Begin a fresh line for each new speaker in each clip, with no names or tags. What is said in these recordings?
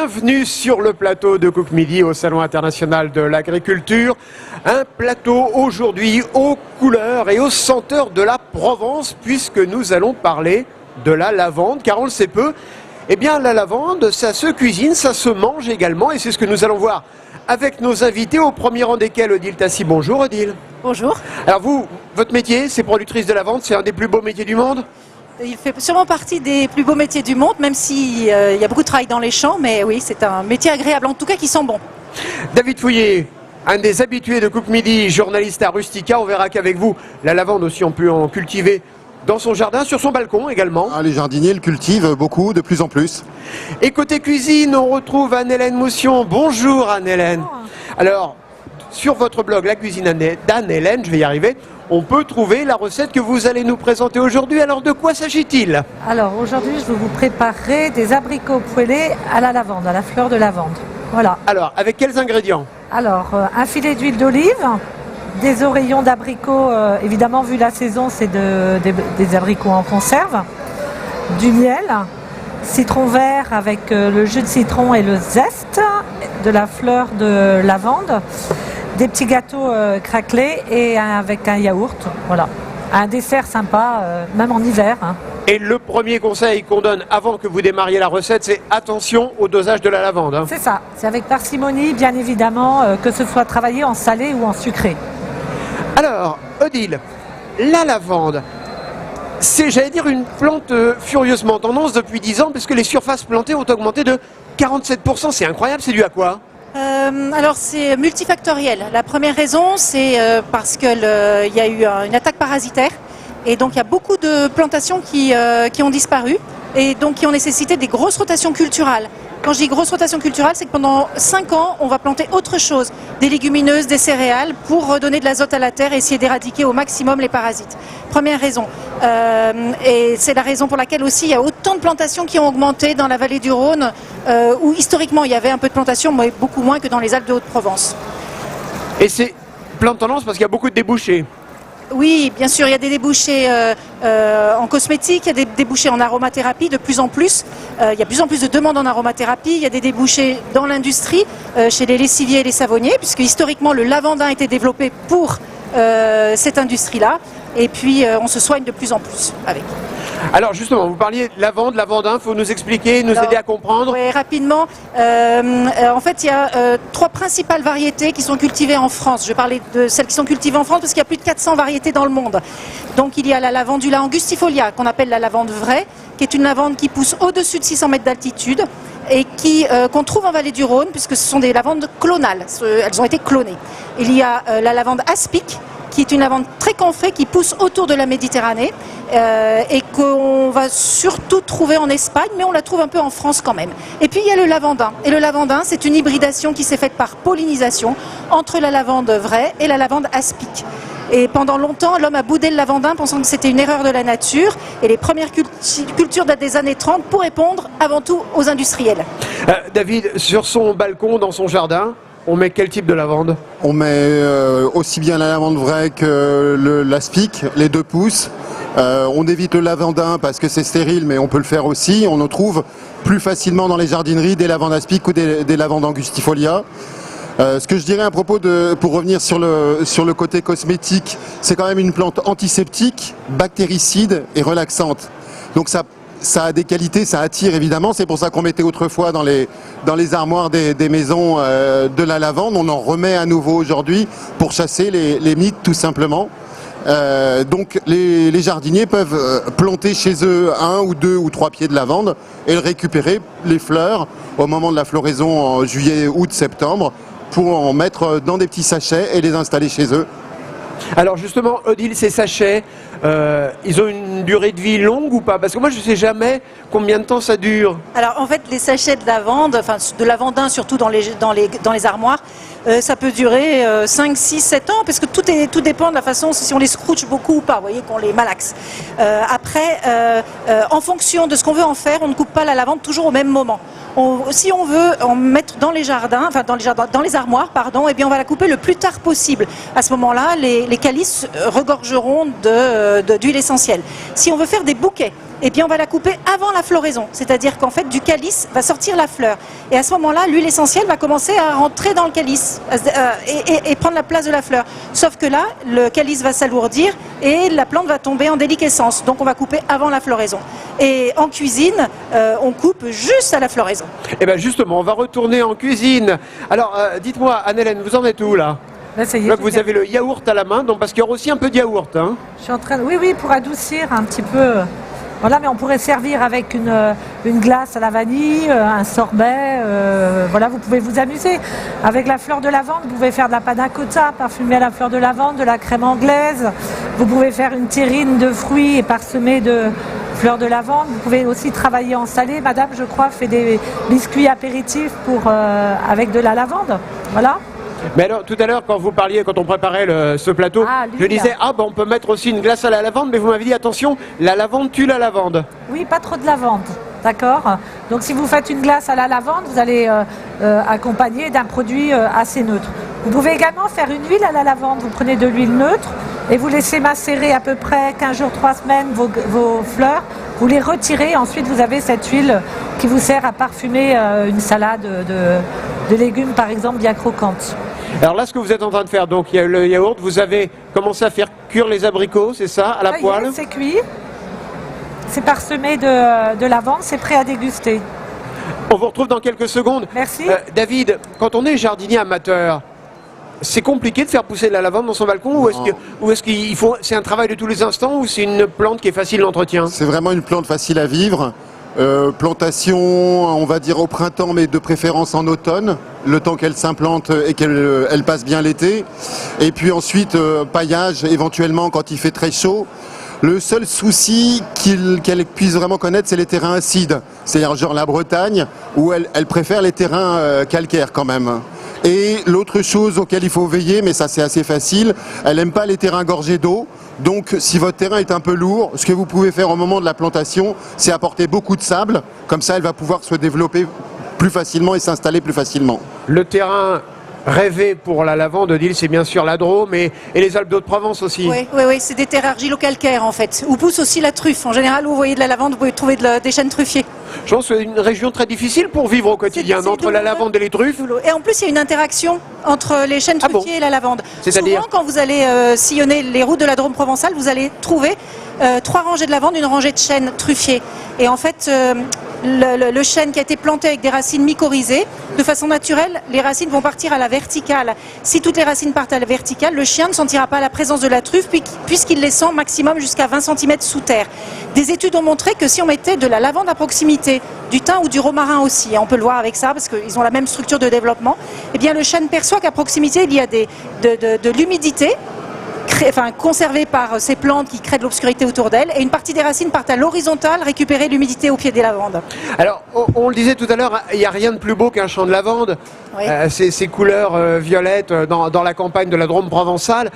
Bienvenue sur le plateau de Cook Midi au Salon international de l'agriculture. Un plateau aujourd'hui aux couleurs et aux senteurs de la Provence, puisque nous allons parler de la lavande, car on le sait peu. Eh bien, la lavande, ça se cuisine, ça se mange également, et c'est ce que nous allons voir avec nos invités, au premier rang desquels Odile Tassi. Bonjour Odile.
Bonjour.
Alors vous, votre métier, c'est productrice de lavande, c'est un des plus beaux métiers du monde?
Il fait sûrement partie des plus beaux métiers du monde, même s'il y a beaucoup de travail dans les champs, mais oui, c'est un métier agréable, en tout cas qui sent bon.
David Fouillet, un des habitués de Cook Midi, journaliste à Rustica, on verra qu'avec vous, la lavande aussi, on peut en cultiver dans son jardin, sur son balcon également.
Ah, les jardiniers le cultivent beaucoup, de plus en plus.
Et côté cuisine, on retrouve Anne-Hélène Moussion. Bonjour Anne-Hélène. Alors, sur votre blog, La Cuisine d'Anne-Hélène, je vais y arriver, on peut trouver la recette que vous allez nous présenter aujourd'hui. Alors, de quoi s'agit-il?
Alors, aujourd'hui, je vais vous préparer des abricots poêlés à la lavande, à la fleur de lavande. Voilà.
Alors, avec quels ingrédients?
Alors, un filet d'huile d'olive, des oreillons d'abricots, évidemment, vu la saison, c'est des abricots en conserve, du miel, citron vert avec le jus de citron et le zeste, de la fleur de lavande, des petits gâteaux craquelés et avec un yaourt. Voilà. Un dessert sympa, même en hiver. Hein.
Et le premier conseil qu'on donne avant que vous démarriez la recette, c'est attention au dosage de la lavande. Hein.
C'est ça, c'est avec parcimonie, bien évidemment, que ce soit travaillé en salé ou en sucré.
Alors, Odile, la lavande, c'est, j'allais dire, une plante furieusement tendance depuis 10 ans, parce que les surfaces plantées ont augmenté de 47%. C'est incroyable, c'est dû à quoi?
Alors c'est multifactoriel. La première raison, c'est parce qu'il y a eu une attaque parasitaire, et donc il y a beaucoup de plantations qui ont disparu, et donc qui ont nécessité des grosses rotations culturales. Quand je dis grosse rotation culturelle, c'est que pendant 5 ans, on va planter autre chose, des légumineuses, des céréales, pour redonner de l'azote à la terre et essayer d'éradiquer au maximum les parasites. Première raison. Et c'est la raison pour laquelle aussi il y a autant de plantations qui ont augmenté dans la vallée du Rhône, où historiquement il y avait un peu de plantations, mais beaucoup moins que dans les Alpes de Haute-Provence.
Et c'est plein de tendance parce qu'il y a beaucoup de débouchés.
Oui, bien sûr, il y a des débouchés en cosmétique, il y a des débouchés en aromathérapie de plus en plus. Il y a de plus en plus de demandes en aromathérapie, il y a des débouchés dans l'industrie, chez les lessiviers et les savonniers, puisque historiquement le lavandin a été développé pour cette industrie-là. Et puis on se soigne de plus en plus avec.
Alors justement, vous parliez de lavande, lavandin, il faut nous expliquer, nous aider à comprendre.
Oui, rapidement. En fait, il y a 3 principales variétés qui sont cultivées en France. Je parlais de celles qui sont cultivées en France parce qu'il y a plus de 400 variétés dans le monde. Donc il y a la lavandula angustifolia, qu'on appelle la lavande vraie, qui est une lavande qui pousse au-dessus de 600 mètres d'altitude et qu'on trouve en vallée du Rhône, puisque ce sont des lavandes clonales. Elles ont été clonées. Il y a la lavande aspic, qui est une lavande très camphrée qui pousse autour de la Méditerranée et qu'on va surtout trouver en Espagne, mais on la trouve un peu en France quand même. Et puis il y a le lavandin. Et le lavandin, c'est une hybridation qui s'est faite par pollinisation entre la lavande vraie et la lavande aspic. Et pendant longtemps, l'homme a boudé le lavandin pensant que c'était une erreur de la nature. Et les premières cultures datent des années 30 pour répondre avant tout aux industriels.
David, sur son balcon, dans son jardin, on met quel type de lavande?
On met aussi bien la lavande vraie que l'aspic, les 2 pousses. On évite le lavandin parce que c'est stérile, mais on peut le faire aussi. On en trouve plus facilement dans les jardineries des lavandes aspic ou des lavandes angustifolia. Ce que je dirais à propos pour revenir sur le côté cosmétique, c'est quand même une plante antiseptique, bactéricide et relaxante. Donc ça a des qualités, ça attire évidemment, c'est pour ça qu'on mettait autrefois dans les armoires des maisons de la lavande. On en remet à nouveau aujourd'hui pour chasser les mites tout simplement. Donc les jardiniers peuvent planter chez eux 1 ou 2 ou 3 pieds de lavande et récupérer les fleurs au moment de la floraison en juillet, août, septembre pour en mettre dans des petits sachets et les installer chez eux.
Alors justement, Odile, ces sachets, ils ont une durée de vie longue ou pas? Parce que moi, je ne sais jamais combien de temps ça dure.
Alors en fait, les sachets de lavande, enfin de lavandin surtout dans les armoires, ça peut durer 5, 6, 7 ans, parce que tout dépend de la façon, si on les scrooche beaucoup ou pas, vous voyez, qu'on les malaxe. Après, en fonction de ce qu'on veut en faire, on ne coupe pas la lavande toujours au même moment. Si on veut en mettre dans les jardins, enfin dans les armoires, pardon, eh bien on va la couper le plus tard possible. À ce moment-là, les calices regorgeront d'huile essentielle. Si on veut faire des bouquets, eh bien on va la couper avant la floraison. C'est-à-dire qu'en fait, du calice va sortir la fleur. Et à ce moment-là, l'huile essentielle va commencer à rentrer dans le calice et prendre la place de la fleur. Sauf que là, le calice va s'alourdir et la plante va tomber en déliquescence. Donc on va couper avant la floraison. Et en cuisine, on coupe juste à la floraison.
Et bien justement, on va retourner en cuisine. Alors, dites-moi, Anne-Hélène, vous en êtes où là?
Là, ça y est,
Là, vous avez le yaourt à la main, donc, parce qu'il y aura aussi un peu de yaourt. Hein.
Je suis en train de... Oui, pour adoucir un petit peu. Voilà, mais on pourrait servir avec une glace à la vanille, un sorbet. Voilà, vous pouvez vous amuser. Avec la fleur de lavande, vous pouvez faire de la panna cotta parfumée à la fleur de lavande, de la crème anglaise. Vous pouvez faire une terrine de fruits et parsemée de fleurs de lavande. Vous pouvez aussi travailler en salé. Madame, je crois, fait des biscuits apéritifs avec de la lavande. Voilà.
Mais alors, tout à l'heure, quand vous parliez, quand on préparait ce plateau, je disais, on peut mettre aussi une glace à la lavande, mais vous m'avez dit, attention, la lavande tue la lavande.
Oui, pas trop de lavande, d'accord. Donc si vous faites une glace à la lavande, vous allez accompagner d'un produit assez neutre. Vous pouvez également faire une huile à la lavande. Vous prenez de l'huile neutre et vous laissez macérer à peu près 15 jours, 3 semaines vos fleurs. Vous les retirez et ensuite vous avez cette huile qui vous sert à parfumer une salade de légumes, par exemple, bien croquante.
Alors là, ce que vous êtes en train de faire, donc il y a le yaourt, vous avez commencé à faire cuire les abricots, c'est ça, à la poêle?
C'est cuit, c'est parsemé de lavande, c'est prêt à déguster.
On vous retrouve dans quelques secondes.
Merci.
David, quand on est jardinier amateur, c'est compliqué de faire pousser de la lavande dans son balcon ou est-ce qu'il faut, c'est un travail de tous les instants ou c'est une plante qui est facile d'entretien?
C'est vraiment une plante facile à vivre. Plantation, on va dire au printemps, mais de préférence en automne, le temps qu'elle s'implante et qu'elle passe bien l'été. Et puis ensuite, paillage éventuellement quand il fait très chaud. Le seul souci qu'elle puisse vraiment connaître, c'est les terrains acides. C'est-à-dire genre la Bretagne, où elle préfère les terrains calcaires quand même. Et l'autre chose auquel il faut veiller, mais ça c'est assez facile, elle n'aime pas les terrains gorgés d'eau. Donc si votre terrain est un peu lourd, ce que vous pouvez faire au moment de la plantation, c'est apporter beaucoup de sable. Comme ça, elle va pouvoir se développer plus facilement et s'installer plus facilement.
Le terrain rêvé pour la lavande, Odile, c'est bien sûr la Drôme et les Alpes d'Haute-Provence aussi.
Oui, c'est des terres argilo-calcaires en fait, où pousse aussi la truffe. En général, où vous voyez de la lavande, vous pouvez trouver des chênes truffiers.
Je pense que c'est une région très difficile pour vivre au quotidien, entre la lavande et les truffes.
Et en plus, il y a une interaction entre les chênes truffiers et la lavande.
C'est-à-dire,
souvent, quand vous allez sillonner les routes de la Drôme provençale, vous allez trouver 3 rangées de lavande, une rangée de chênes truffiers. Et en fait, le chêne qui a été planté avec des racines mycorhizées, de façon naturelle, les racines vont partir à la verticale. Si toutes les racines partent à la verticale, le chien ne sentira pas la présence de la truffe puisqu'il les sent maximum jusqu'à 20 cm sous terre. Des études ont montré que si on mettait de la lavande à proximité, du thym ou du romarin aussi, on peut le voir avec ça parce qu'ils ont la même structure de développement, eh bien le chêne perçoit qu'à proximité il y a de l'humidité conservée par ces plantes qui créent de l'obscurité autour d'elles, et une partie des racines partent à l'horizontale récupérer l'humidité au pied des lavandes.
Alors, on le disait tout à l'heure, il n'y a rien de plus beau qu'un champ de lavande.
Oui.
Ces couleurs violettes dans la campagne de la Drôme provençale.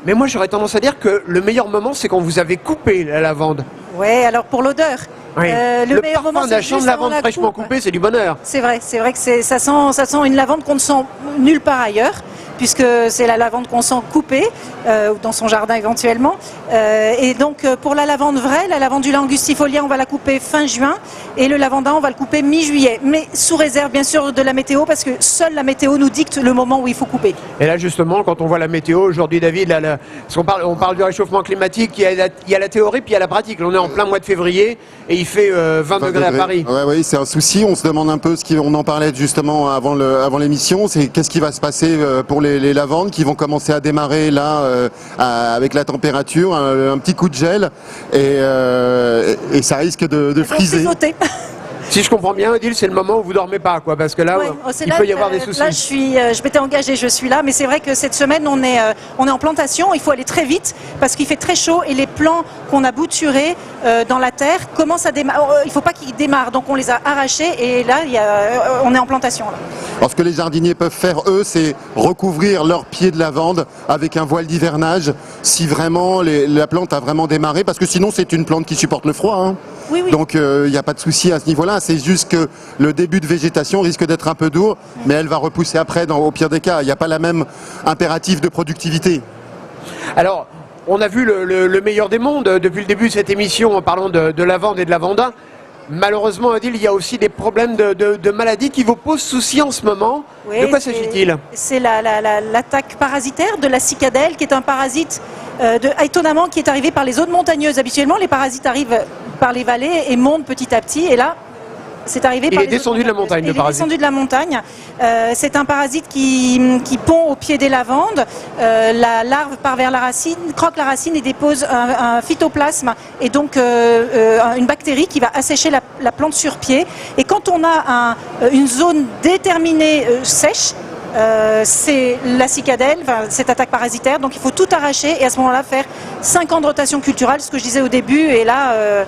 Mais moi, j'aurais tendance à dire que le meilleur moment, c'est quand vous avez coupé la lavande.
Oui, alors pour l'odeur.
Oui.
Le meilleur moment,
d'un
c'est
champ de
juste avant
lavande
la
fraîchement
coupe.
coupé, c'est du bonheur.
C'est vrai que ça sent une lavande qu'on ne sent nulle part ailleurs, puisque c'est la lavande qu'on sent coupée, ou dans son jardin éventuellement. Et donc pour la lavande vraie, la lavandula angustifolia, on va la couper fin juin, et le lavandin, on va le couper mi-juillet. Mais sous réserve bien sûr de la météo, parce que seule la météo nous dicte le moment où il faut couper.
Et là justement, quand on voit la météo, aujourd'hui David, parce on parle du réchauffement climatique, il y a la théorie puis il y a la pratique. Là, on est en plein mois de février et il fait 20 degrés à Paris.
Oui, c'est un souci. On se demande un peu on en parlait justement avant l'émission, c'est qu'est-ce qui va se passer pour les lavandes qui vont commencer à démarrer là avec la température, un petit coup de gel et ça risque de friser.
Si je comprends bien, Odile, c'est le moment où vous dormez pas, quoi, parce que là, il peut y avoir des soucis.
Là, je m'étais engagée, je suis là, mais c'est vrai que cette semaine, on est en plantation. Il faut aller très vite parce qu'il fait très chaud et les plants qu'on a bouturés dans la terre commencent à démarrer. Il ne faut pas qu'ils démarrent, donc on les a arrachés et là, on est en plantation. Là.
Alors, ce que les jardiniers peuvent faire, eux, c'est recouvrir leurs pieds de lavande avec un voile d'hivernage si vraiment la plante a vraiment démarré, parce que sinon, c'est une plante qui supporte le froid. Hein.
Oui, oui.
Donc il n'y a pas de souci à ce niveau-là. C'est juste que le début de végétation risque d'être un peu dur, mais elle va repousser après au pire des cas. Il n'y a pas la même impératif de productivité.
Alors, on a vu le meilleur des mondes depuis le début de cette émission en parlant de lavande et de lavandin. Malheureusement, Odile, il y a aussi des problèmes de maladies qui vous posent souci en ce moment.
Oui,
de quoi s'agit-il?
C'est l'attaque parasitaire de la cicadelle, qui est un parasite étonnamment qui est arrivé par les zones montagneuses. Habituellement, les parasites arrivent par les vallées et montent petit à petit. Et là, c'est arrivé par les zones
descendu de la montagne, le parasite.
Il est descendu de la montagne. C'est un parasite qui pond au pied des lavandes. La larve part vers la racine, croque la racine et dépose un phytoplasme et donc une bactérie qui va assécher la plante sur pied. Et quand on a une zone déterminée sèche, c'est la cicadelle, cette attaque parasitaire. Donc il faut tout arracher et à ce moment-là faire 5 ans de rotation culturelle, ce que je disais au début. Et là...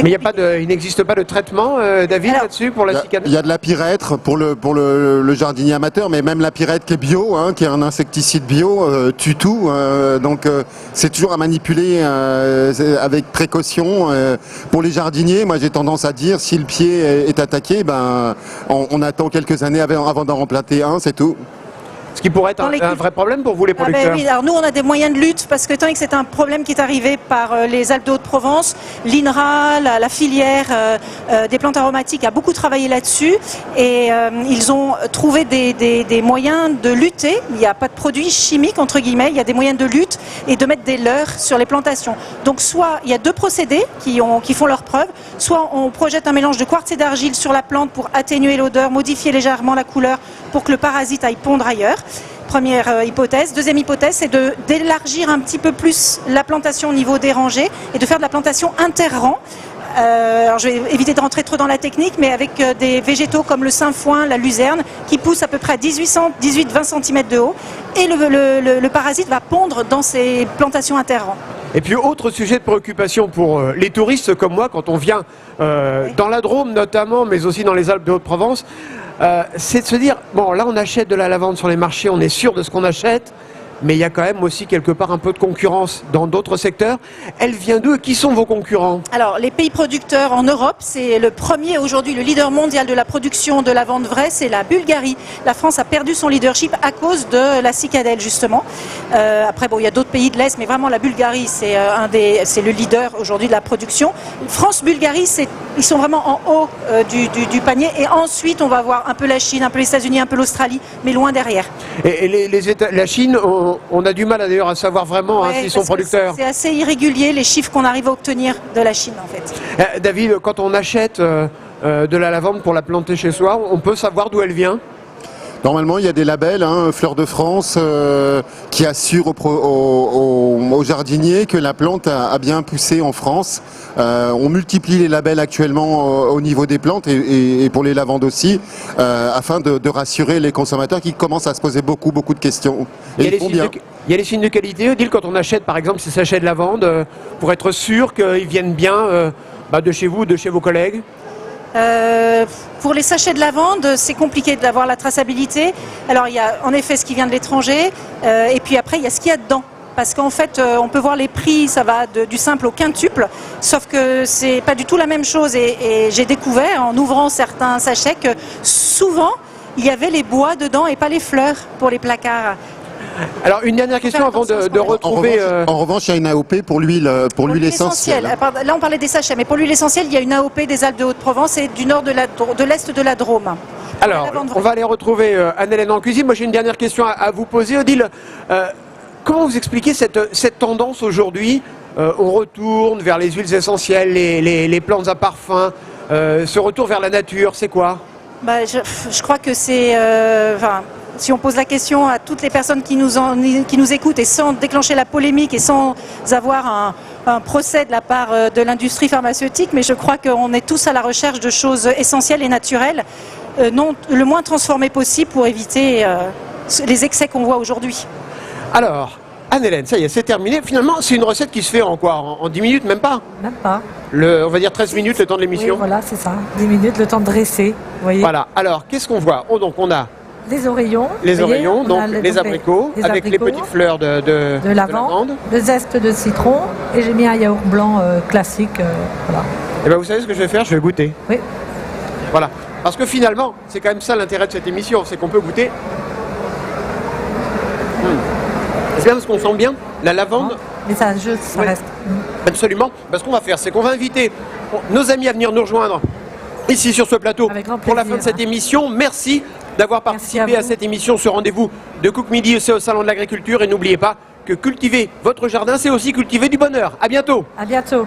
Mais il n'existe pas de traitement, David, là-dessus, pour la cicadelle?
Il y a de la pyrètre pour le jardinier amateur, mais même la pyrètre qui est bio, qui est un insecticide bio, tue tout. Donc c'est toujours à manipuler avec précaution. Pour les jardiniers, moi j'ai tendance à dire, si le pied est attaqué, on attend quelques années avant d'en replanter un, c'est tout.
Ce qui pourrait être un vrai problème pour vous, les producteurs.
Oui, alors nous, on a des moyens de lutte parce que tant que c'est un problème qui est arrivé par les Alpes de Haute-Provence, l'INRA, la filière des plantes aromatiques a beaucoup travaillé là-dessus et ils ont trouvé des moyens de lutter. Il n'y a pas de produits chimiques, entre guillemets, il y a des moyens de lutte et de mettre des leurres sur les plantations. Donc soit il y a 2 procédés qui font leur preuve, soit on projette un mélange de quartz et d'argile sur la plante pour atténuer l'odeur, modifier légèrement la couleur pour que le parasite aille pondre ailleurs. Première hypothèse. Deuxième hypothèse, c'est d'élargir un petit peu plus la plantation au niveau des rangées et de faire de la plantation interrang. Alors je vais éviter de rentrer trop dans la technique, mais avec des végétaux comme le sainfoin, la luzerne, qui poussent à peu près à 18-20 cm de haut. Et le parasite va pondre dans ces plantations interrang.
Et puis autre sujet de préoccupation pour les touristes comme moi, quand on vient dans la Drôme notamment, mais aussi dans les Alpes de Haute-Provence, c'est de se dire, bon là on achète de la lavande sur les marchés, on est sûr de ce qu'on achète, mais il y a quand même aussi quelque part un peu de concurrence dans d'autres secteurs. Elle vient d'où et qui sont vos concurrents? Alors
les pays producteurs en Europe, c'est le premier aujourd'hui, le leader mondial de la production de lavande vraie, c'est la Bulgarie. La France a perdu son leadership à cause de la cicadelle justement. Après bon, il y a d'autres pays de l'Est, mais vraiment la Bulgarie c'est le leader aujourd'hui de la production. France-Bulgarie, ils sont vraiment en haut du panier et ensuite on va voir un peu la Chine, un peu les États-Unis, un peu l'Australie, mais loin derrière.
Et la Chine, on a du mal d'ailleurs à savoir vraiment s'ils sont producteurs.
C'est assez irrégulier les chiffres qu'on arrive à obtenir de la Chine en fait.
David, quand on achète de la lavande pour la planter chez soi, on peut savoir d'où elle vient?
Normalement, il y a des labels, Fleurs de France, qui assurent aux jardiniers que la plante a bien poussé en France. On multiplie les labels actuellement au niveau des plantes et pour les lavandes aussi, afin de rassurer les consommateurs qui commencent à se poser beaucoup de questions. Et ils font bien.
Il y a les signes de qualité, Odile, quand on achète par exemple ces sachets de lavande, pour être sûr qu'ils viennent bien de chez vous, de chez vos collègues?
Pour les sachets de lavande, c'est compliqué d'avoir la traçabilité. Alors il y a en effet ce qui vient de l'étranger, et puis après il y a ce qu'il y a dedans. Parce qu'en fait, on peut voir les prix, ça va du simple au quintuple, sauf que c'est pas du tout la même chose. Et j'ai découvert en ouvrant certains sachets que souvent il y avait les bois dedans et pas les fleurs pour les placards.
Alors une dernière question avant de retrouver...
En revanche, il y a une AOP pour l'huile essentielle.
Là on parlait des sachets, mais pour l'huile essentielle, il y a une AOP des Alpes de Haute-Provence et du nord de l'Est de la Drôme.
Alors, on va aller retrouver Anne-Hélène en cuisine. Moi j'ai une dernière question à vous poser, Odile. Comment vous expliquez cette tendance aujourd'hui? On retourne vers les huiles essentielles, les plantes à parfum, ce retour vers la nature, c'est quoi?
Je crois que c'est... si on pose la question à toutes les personnes qui nous écoutent et sans déclencher la polémique et sans avoir un procès de la part de l'industrie pharmaceutique, mais je crois qu'on est tous à la recherche de choses essentielles et naturelles, le moins transformées possible pour éviter les excès qu'on voit aujourd'hui.
Alors, Anne-Hélène, ça y est, c'est terminé. Finalement, c'est une recette qui se fait en quoi? En 10 minutes, même pas?
Même pas.
On va dire 13 minutes, le temps de l'émission.
Oui, voilà, c'est ça. 10 minutes, le temps de dresser. Vous voyez.
Voilà. Alors, qu'est-ce qu'on voit? Donc, on a
les oreillons.
Les oreillons, donc les abricots, avec les petites fleurs de
lavande, le zeste de citron, et j'ai mis un yaourt blanc classique. Voilà.
Et bien vous savez ce que je vais faire? Je vais goûter.
Oui.
Voilà. Parce que finalement, c'est quand même ça l'intérêt de cette émission, c'est qu'on peut goûter. C'est bien parce qu'on sent bien la lavande.
Mais ça reste.
Absolument. Ce qu'on va faire, c'est qu'on va inviter nos amis à venir nous rejoindre ici sur ce plateau
Avec grand
pour la fin de
plaisir.
cette émission. Merci d'avoir
Merci
participé
à
à
vous.
cette émission, ce rendez-vous de Cook Midi au Salon de l'Agriculture. Et n'oubliez pas que cultiver votre jardin, c'est aussi cultiver du bonheur. À bientôt.
À bientôt.